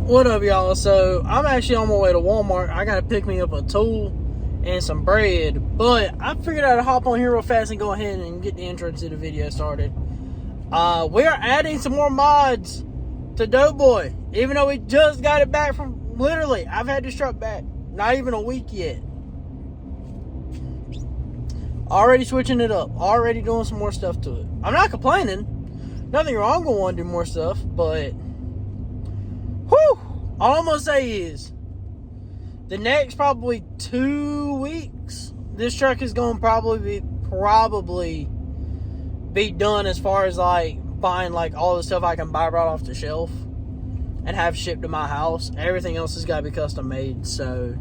What up, y'all? So I'm actually on my way to Walmart. I gotta pick me up a tool and some bread, but I figured I'd hop on here real fast and go ahead and get the intro to the video started. We are adding some more mods to Doughboy, even though we just got it back from, literally, I've had this truck back not even a week yet. Already switching it up, already doing some more stuff to it. I'm not complaining, nothing wrong with wanting to do more stuff, but whew, all I'm gonna say is the next probably 2 weeks, this truck is gonna probably be done as far as like buying like all the stuff I can buy right off the shelf and have shipped to my house. Everything else has got to be custom made. So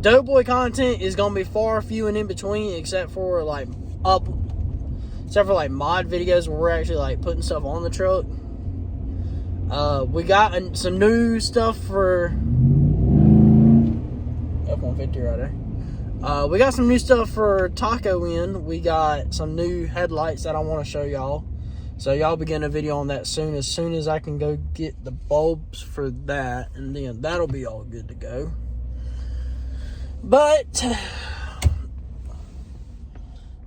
Doughboy content is gonna be far few and in between, except for like mod videos where we're actually like putting stuff on the truck. We got some new stuff for F-150 right there. We got some new stuff for Taco Inn. We got some new headlights that I want to show y'all. So y'all begin a video on that soon. As soon as I can go get the bulbs for that, and then that'll be all good to go. But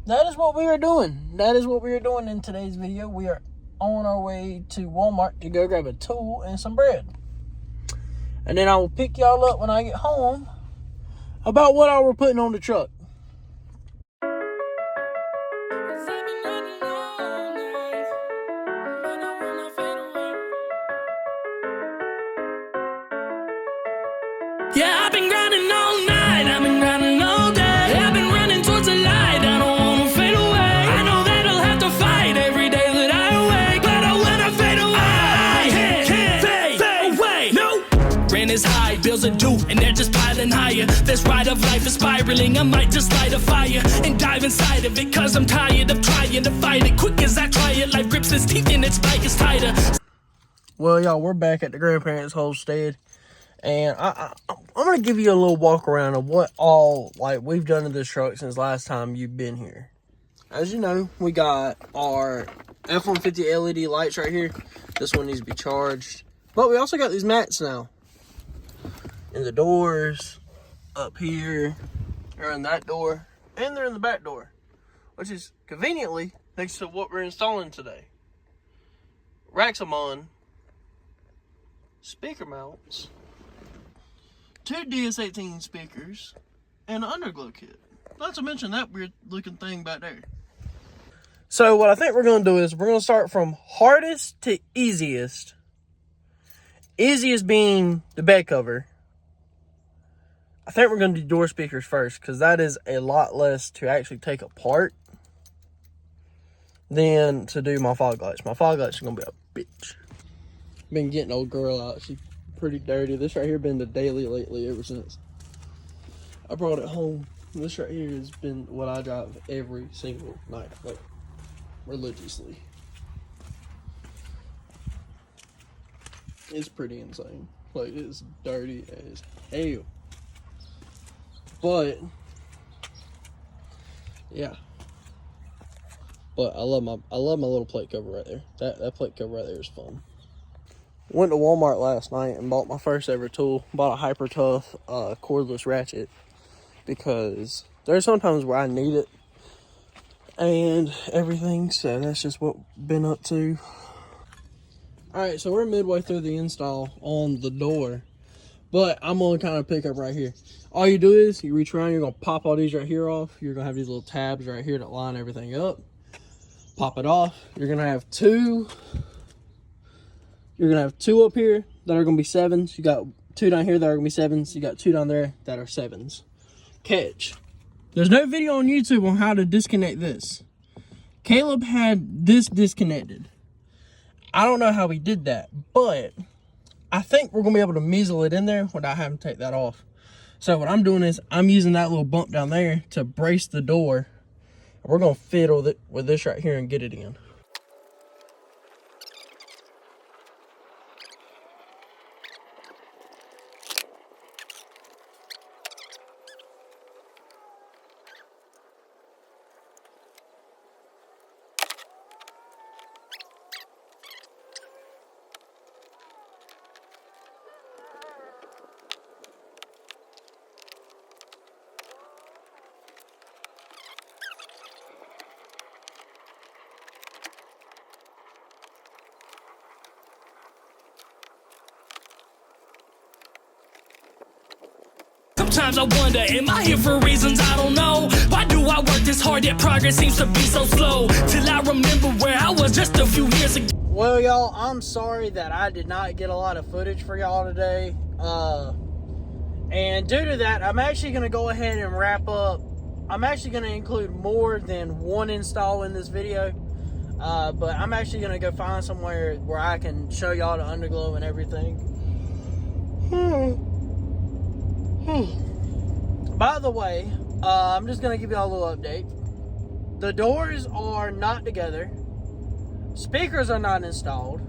that is what we are doing. That is what we are doing in today's video. We are on our way to Walmart to go grab a tool and some bread. And then I will pick y'all up when I get home about what all we're putting on the truck. Yeah, I've been grinding all night, I've been grinding all day. I've been running towards the light, I don't wanna fade away. I know that I'll have to fight every day that I awake, but I wanna fade away. I can't fade away, no. Rent is high, bills are due, and they're just piling higher. This ride of life is spiraling, I might just light a fire and dive inside of it, cause I'm tired of trying to fight it. Quick as I try it, life grips its teeth and its bite is tighter. Well, y'all, we're back at the grandparents' homestead. And I'm going to give you a little walk around of what all like we've done to this truck since last time you've been here. As you know, we got our F-150 LED lights right here. This one needs to be charged. But we also got these mats now. In the doors, up here, or in that door, and they're in the back door. Which is conveniently next to what we're installing today. Racks them on. Speaker mounts. 2 DS18 speakers, and an underglow kit. Not to mention that weird looking thing back there. So what I think we're going to do is we're going to start from hardest to easiest. Easiest being the bed cover. I think we're going to do door speakers first, because that is a lot less to actually take apart than to do my fog lights. My fog lights are going to be a bitch. Been getting old girl out. She's pretty dirty. This right here been the daily lately ever since I brought it home. This right here has been what I drive every single night, like religiously. It's pretty insane. Like, it's dirty as hell. But yeah. But I love my little plate cover right there. That plate cover right there is fun. Went to Walmart last night and bought my first ever tool. Bought a Hyper Tough cordless ratchet because there's sometimes where I need it and everything. So that's just what I've been up to. Alright, so we're midway through the install on the door. But I'm going to kind of pick up right here. All you do is you reach around, you're going to pop all these right here off. You're going to have these little tabs right here that line everything up. Pop it off. You're going to have two. You're going to have 2 up here that are going to be 7s. You got 2 down here that are going to be 7s. You got 2 down there that are 7s. Catch. There's no video on YouTube on how to disconnect this. Caleb had this disconnected. I don't know how he did that, but I think we're going to be able to measle it in there without having to take that off. So what I'm doing is I'm using that little bump down there to brace the door. We're going to fiddle with this right here and get it in. Sometimes I wonder, am I here for reasons I don't know? Why do I work this hard yet progress seems to be so slow? Till I remember where I was just a few years ago. Well, y'all, I'm sorry that I did not get a lot of footage for y'all today. And due to that, I'm actually going to go ahead and wrap up. I'm actually going to include more than one install in this video. But I'm actually going to go find somewhere where I can show y'all the underglow and everything. By the way, I'm just going to give y'all a little update. The doors are not together. Speakers are not installed.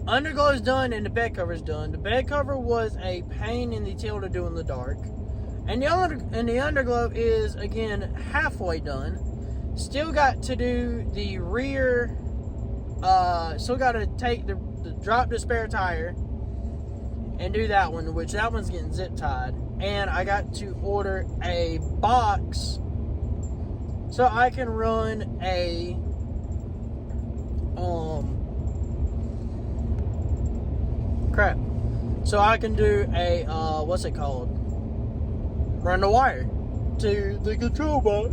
Underglow is done and the bed cover is done. The bed cover was a pain in the tail to do in the dark. And the underglow is, again, halfway done. Still got to do the rear, still got to take drop the spare tire and do that one, which that one's getting zip tied. And I got to order a box so I can run a, so I can do a, what's it called? Run the wire to the control box.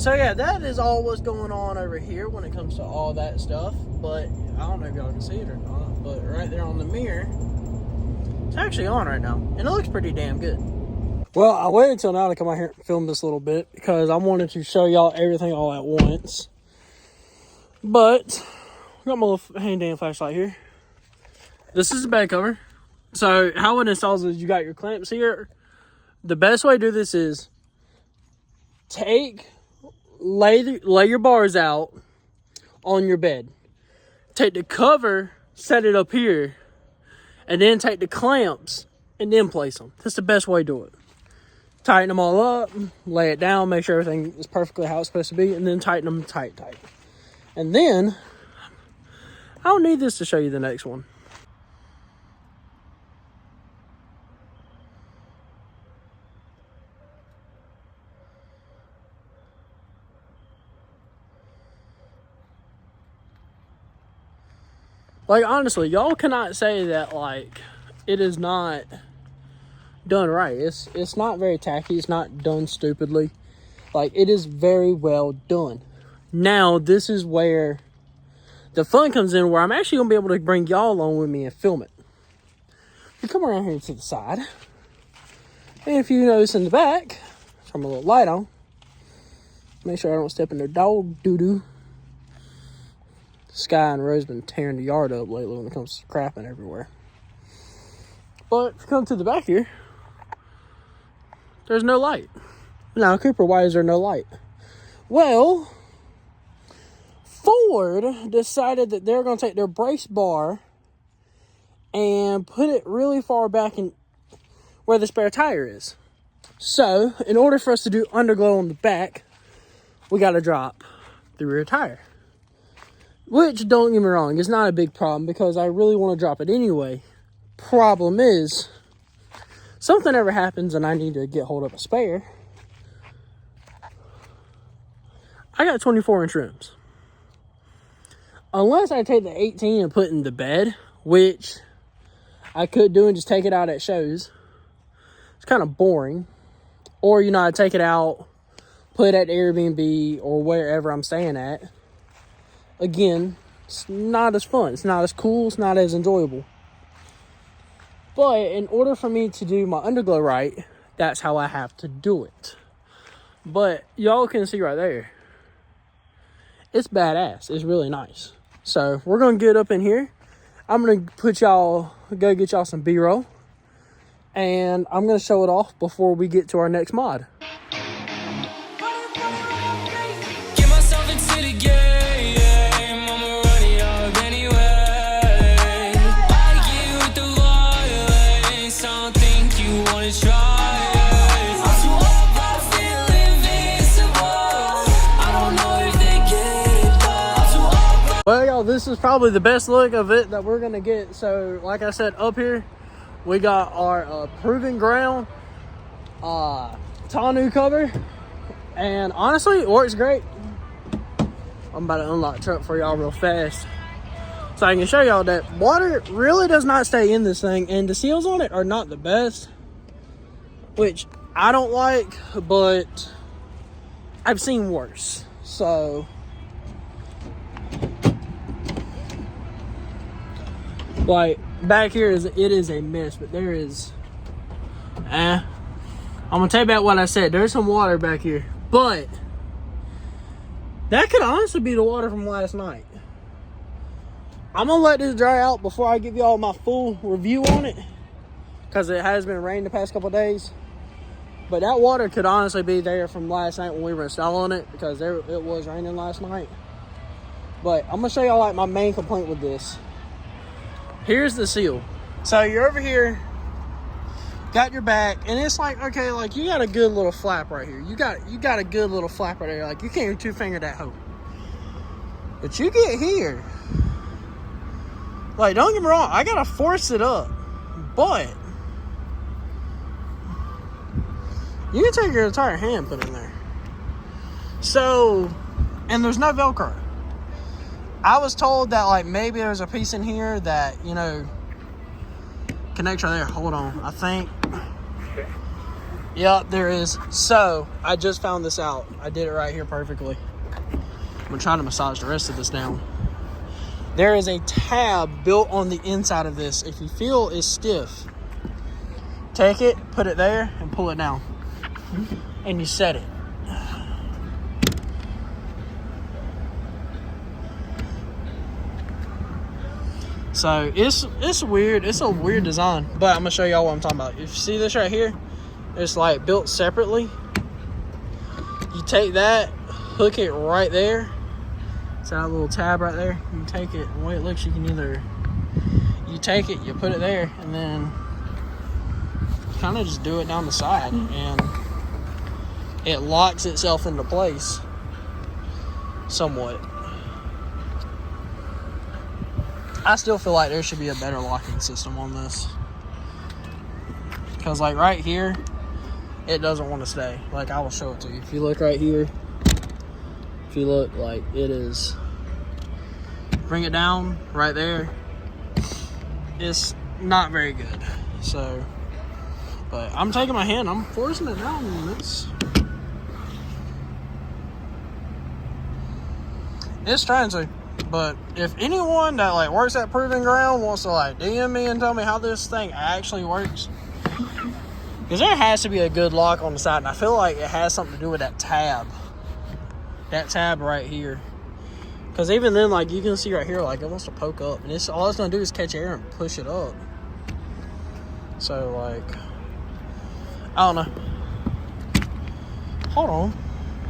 So yeah, that is all what's going on over here when it comes to all that stuff. But I don't know if y'all can see it or not, but right there on the mirror, it's actually on right now, and it looks pretty damn good. Well, I waited until now to come out here and film this little bit because I wanted to show y'all everything all at once. But I got my little hand-damn flashlight here. This is the bed cover. So how it installs is you got your clamps here. The best way to do this is lay your bars out on your bed. Take the cover, set it up here, and then take the clamps and then place them. That's the best way to do it. Tighten them all up, lay it down, make sure everything is perfectly how it's supposed to be, and then tighten them tight. And then, I don't need this to show you the next one. Like, honestly, y'all cannot say that, like, it is not done right. It's not very tacky. It's not done stupidly. Like, it is very well done. Now, this is where the fun comes in, where I'm actually going to be able to bring y'all along with me and film it. You come around here to the side. And if you notice in the back, turn my little light on. Make sure I don't step in their dog doo-doo. Sky and Rose been tearing the yard up lately when it comes to crapping everywhere. But if you come to the back here, there's no light. Now, Cooper, why is there no light? Well, Ford decided that they're going to take their brace bar and put it really far back in where the spare tire is. So, in order for us to do underglow on the back, we got to drop the rear tire. Which, don't get me wrong, is not a big problem because I really want to drop it anyway. Problem is, something ever happens and I need to get hold of a spare. I got 24-inch rims. Unless I take the 18 and put in the bed, which I could do and just take it out at shows. It's kind of boring. Or, you know, I take it out, put it at Airbnb or wherever I'm staying at. Again, it's not as fun. It's not as cool. It's not as enjoyable. But in order for me to do my underglow right, that's how I have to do it. But y'all can see right there. It's badass. It's really nice. So we're going to get up in here. I'm going to go get y'all some B-roll. And I'm going to show it off before we get to our next mod. Get myself into the game. Well, y'all, this is probably the best look of it that we're going to get. So, like I said, up here, we got our Proving Ground tonneau cover. And honestly, it works great. I'm about to unlock the truck for y'all real fast. So I can show y'all that water really does not stay in this thing, and the seals on it are not the best, which I don't like, but I've seen worse. So like back here it is a mess, but there is I'm gonna take back what I said. There's some water back here, but that could honestly be the water from last night. I'm gonna let this dry out before I give y'all my full review on it, because it has been raining the past couple days. But that water could honestly be there from last night when we were installing it, because it was raining last night. But I'm gonna show y'all like my main complaint with this. Here's the seal. So you're over here, got your back, and it's like, okay, like you got a good little flap right here. You got a good little flap right there. Like you can't even two-finger that hoe. But you get here. Like, don't get me wrong, I gotta force it up, but you can take your entire hand and put it in there. So, and there's no Velcro. I was told that like maybe there's a piece in here that, you know, connects right there. Hold on, I think. Yep, there is. So, I just found this out. I did it right here perfectly. I'm gonna try to massage the rest of this down. There is a tab built on the inside of this. If you feel it's stiff, take it, put it there, and pull it down. And you set it. So it's weird. It's a weird design, but I'm gonna show y'all what I'm talking about. If you see this right here, it's like built separately. You take that, hook it right there. It's that little tab right there. You take it, the way it looks, you can either, you take it, you put it there, and then kind of just do it down the side, and it locks itself into place somewhat. I still feel like there should be a better locking system on this, because like right here, it doesn't want to stay. Like I will show it to you. If you look right here, if you look, like it is, bring it down right there, it's not very good. So, but I'm taking my hand, I'm forcing it down on this. It's trying to, but if anyone that like works at Proving Ground wants to like DM me and tell me how this thing actually works, because there has to be a good lock on the side, and I feel like it has something to do with that tab. That tab right here, because even then, like you can see right here, like it wants to poke up, and it's all it's gonna do is catch air and push it up. So like, I don't know. Hold on,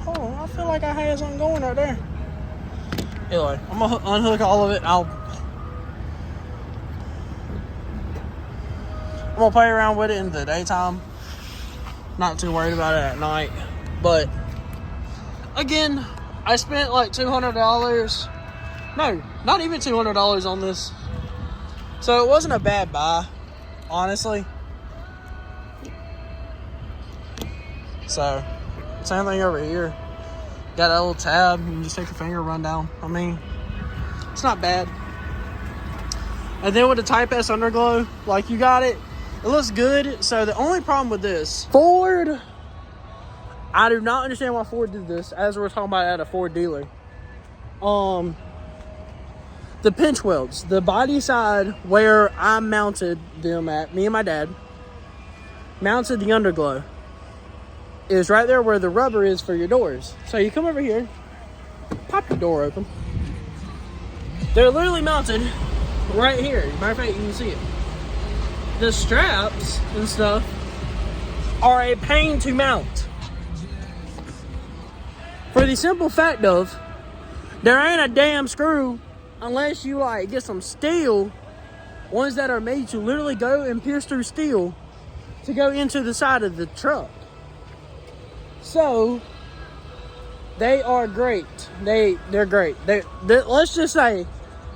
I feel like I had something going right there. Anyway, I'm gonna unhook all of it. I'm gonna play around with it in the daytime. Not too worried about it at night, but again, I spent like $200. No, not even $200 on this. So it wasn't a bad buy, honestly. So, same thing over here. Got that little tab, you can just take your finger, run down. I mean, it's not bad. And then with the Type S underglow, like you got it, it looks good. So the only problem with this, Ford, I do not understand why Ford did this, as we're talking about at a Ford dealer. The pinch welds, the body side where I mounted them at, me and my dad, mounted the underglow, is right there where the rubber is for your doors. So you come over here, pop your door open. They're literally mounted right here. Matter of fact, you can see it. The straps and stuff are a pain to mount. For the simple fact of, there ain't a damn screw unless you like get some steel, ones that are made to literally go and pierce through steel to go into the side of the truck. So they are great. They're great. Let's just say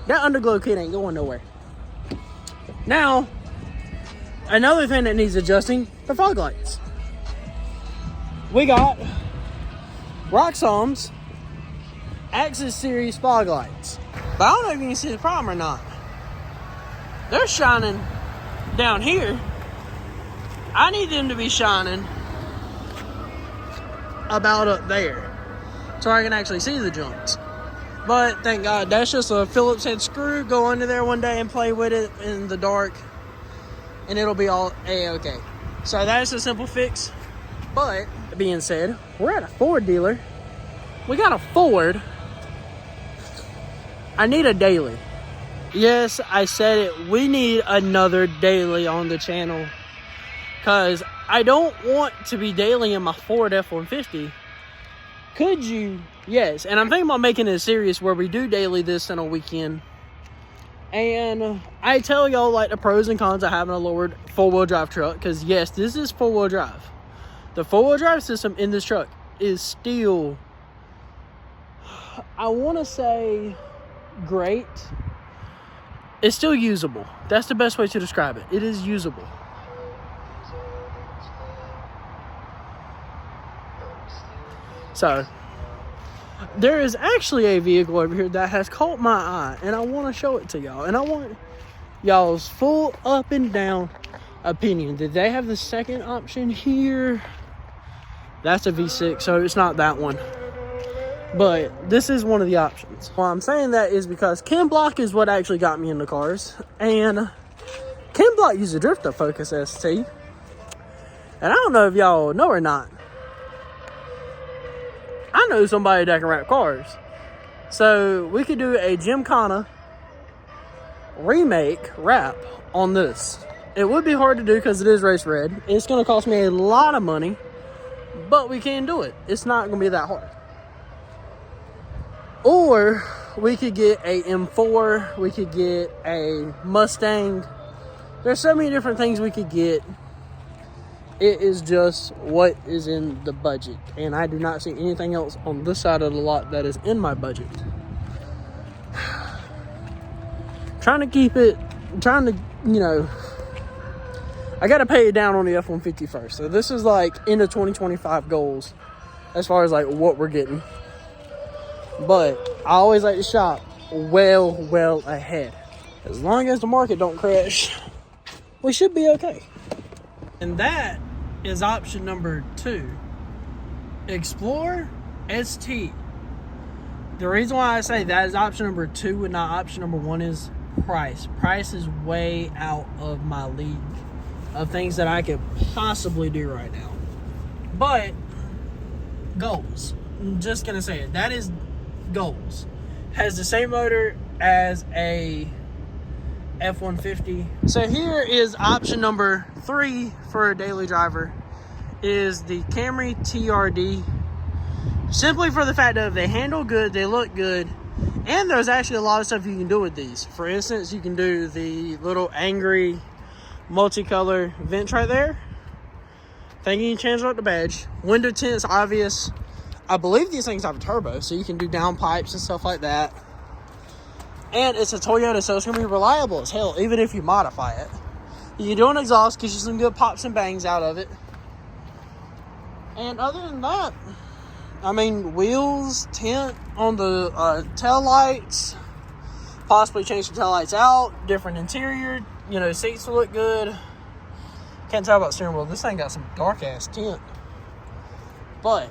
that underglow kit ain't going nowhere. Now, another thing that needs adjusting, the fog lights. We got Roxxon's Axis series fog lights. But I don't know if you can see the problem or not. They're shining down here. I need them to be shining about up there so I can actually see the junks. But thank God, that's just a Phillips head screw. Go under there one day and play with it in the dark, and it'll be all A-okay. So that's a simple fix. But that being said, we're at a Ford dealer. We got a Ford. I need a daily. Yes, I said it. We need another daily on the channel, because I don't want to be daily in my Ford F-150. Could you? Yes. And I'm thinking about making it a series where we do daily this in a weekend. And I tell y'all like the pros and cons of having a lowered four-wheel drive truck. Because yes, this is four-wheel drive. The four-wheel drive system in this truck is still, I want to say, great. It's still usable. That's the best way to describe it. It is usable. So, there is actually a vehicle over here that has caught my eye, and I want to show it to y'all. And I want y'all's full up and down opinion. Did they have the second option here? That's a V6, so it's not that one. But this is one of the options. Why I'm saying that is because Ken Block is what actually got me into cars. And Ken Block used a Drifter Focus ST. And I don't know if y'all know or not, I know somebody that can wrap cars. So we could do a Gymkhana remake wrap on this. It would be hard to do because it is race red. It's going to cost me a lot of money, but we can do it. It's not going to be that hard. Or we could get a M4. We could get a Mustang. There's so many different things we could get. It is just what is in the budget. And I do not see anything else on this side of the lot that is in my budget. Trying to keep it, you know, I got to pay it down on the F-150 first. So this is like into 2025 goals as far as like what we're getting. But I always like to shop well ahead. As long as the market don't crash, we should be okay. And that is option number 2. Explorer ST. The reason why I say that is option number 2 and not option number 1 is price. Price is way out of my league of things that I could possibly do right now. But goals. I'm just gonna say it. That is goals. Has the same motor as a F-150. So here is option number 3 for a daily driver, is the Camry TRD. Simply for the fact that they handle good, they look good, and there's actually a lot of stuff you can do with these. For instance, you can do the little angry multicolor vents right there. Then you can change out the badge. Window tints, obvious. I believe these things have a turbo, so you can do downpipes and stuff like that. And it's a Toyota, so it's going to be reliable as hell, even if you modify it. You can do an exhaust, gives you some good pops and bangs out of it. And other than that, I mean, wheels, tint on the tail lights, possibly change the tail lights out, different interior, you know, seats will look good. Can't tell about steering wheel. This thing got some dark ass tint. But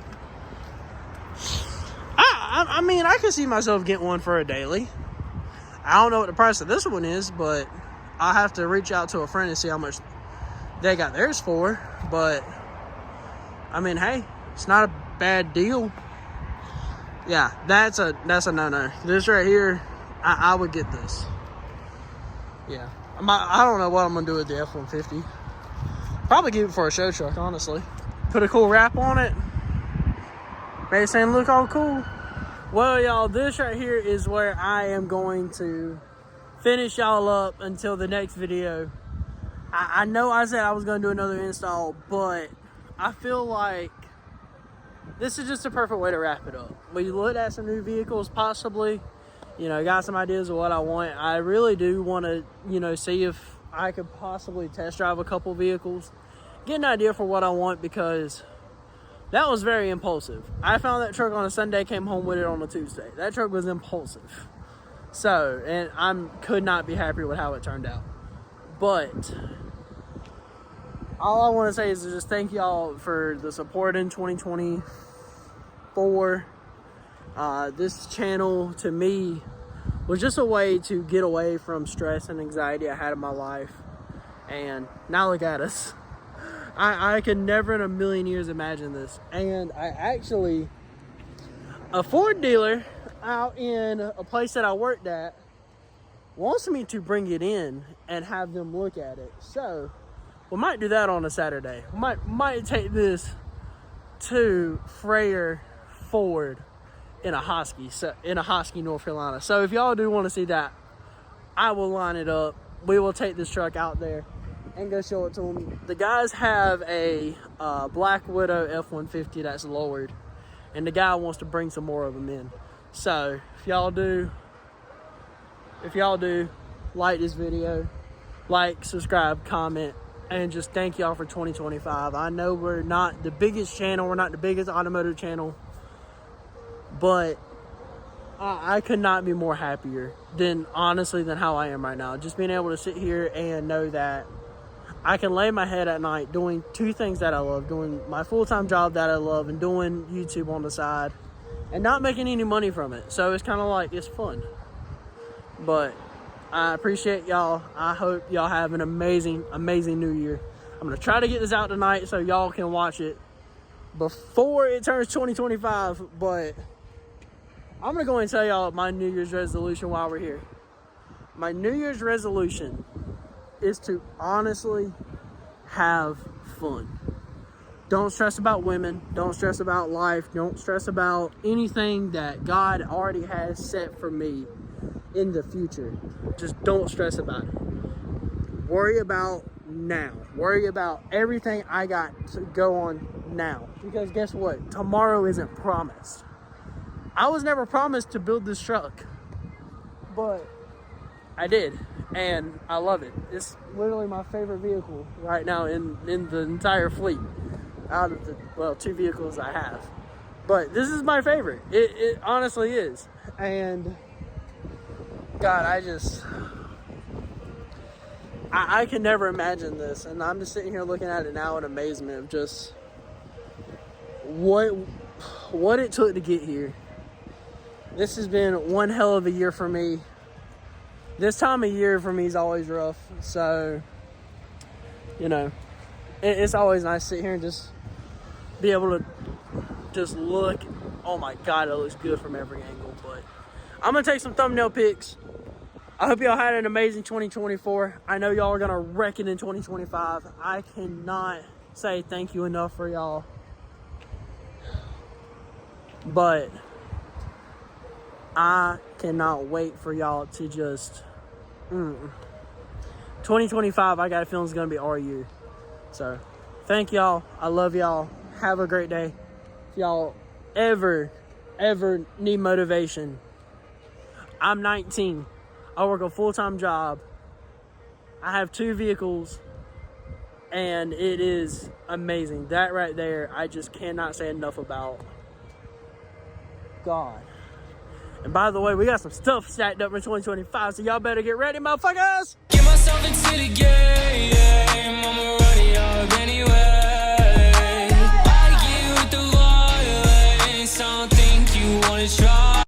I mean, I could see myself getting one for a daily. I don't know what the price of this one is, but I'll have to reach out to a friend and see how much they got theirs for. But I mean, hey, it's not a bad deal. Yeah, that's a no-no. This right here, I would get this. Yeah, I don't know what I'm gonna do with the F-150. Probably keep it for a show truck, honestly. Put a cool wrap on it. Make it saying look all cool. Well, y'all, this right here is where I am going to finish y'all up until the next video. I know I said I was going to do another install, but I feel like this is just a perfect way to wrap it up. We looked at some new vehicles, possibly. You know, got some ideas of what I want. I really do want to, you know, see if I could possibly test drive a couple vehicles. Get an idea for what I want, because that was very impulsive. I found that truck on a Sunday, came home with it on a Tuesday. That truck was impulsive. So, and I could not be happier with how it turned out. But all I want to say is just thank y'all for the support in 2024. This channel to me was just a way to get away from stress and anxiety I had in my life. And now look at us. I could never in a million years imagine this. And I actually, a Ford dealer out in a place that I worked at wants me to bring it in and have them look at it. So we might do that on a Saturday. We might take this to Freyer Ford in a Hosky, North Carolina. So if y'all do want to see that, I will line it up. We will take this truck out there and go show it to them. The guys have a Black Widow F-150 that's lowered, and the guy wants to bring some more of them in. So if y'all do like this video, like, subscribe, comment, and just thank y'all for 2025. I know we're not the biggest channel, we're not the biggest automotive channel, but I could not be more happier than how I am right now. Just being able to sit here and know that I can lay my head at night doing two things that I love, doing my full-time job that I love and doing YouTube on the side and not making any money from it. So it's kind of like, it's fun. But I appreciate y'all. I hope y'all have an amazing, amazing new year. I'm going to try to get this out tonight so y'all can watch it before it turns 2025. But I'm going to go and tell y'all my New Year's resolution while we're here. My New Year's resolution is to honestly have fun. Don't stress about women. Don't stress about life. Don't stress about anything that God already has set for me in the future. Just don't stress about it. Worry about now. Worry about everything I got to go on now. Because guess what? Tomorrow isn't promised. I was never promised to build this truck, but I did, and I love it. It's literally my favorite vehicle right now in the entire fleet, out of the, well, 2 vehicles I have. But this is my favorite. It honestly is. And God, I can never imagine this, and I'm just sitting here looking at it now in amazement of just what it took to get here. This has been one hell of a year for me. This time of year for me is always rough. So, you know, it's always nice to sit here and just be able to just look. Oh my God, it looks good from every angle. But I'm going to take some thumbnail pics. I hope y'all had an amazing 2024. I know y'all are going to wreck it in 2025. I cannot say thank you enough for y'all. But I cannot wait for y'all to just 2025, I got a feeling it's going to be our year. So thank y'all. I love y'all. Have a great day. If y'all ever need motivation, I'm 19. I work a full-time job. I have 2 vehicles, and it is amazing. That right there, I just cannot say enough about. God. And by the way, we got some stuff stacked up for 2025, so y'all better get ready, motherfuckers! Get myself into the game.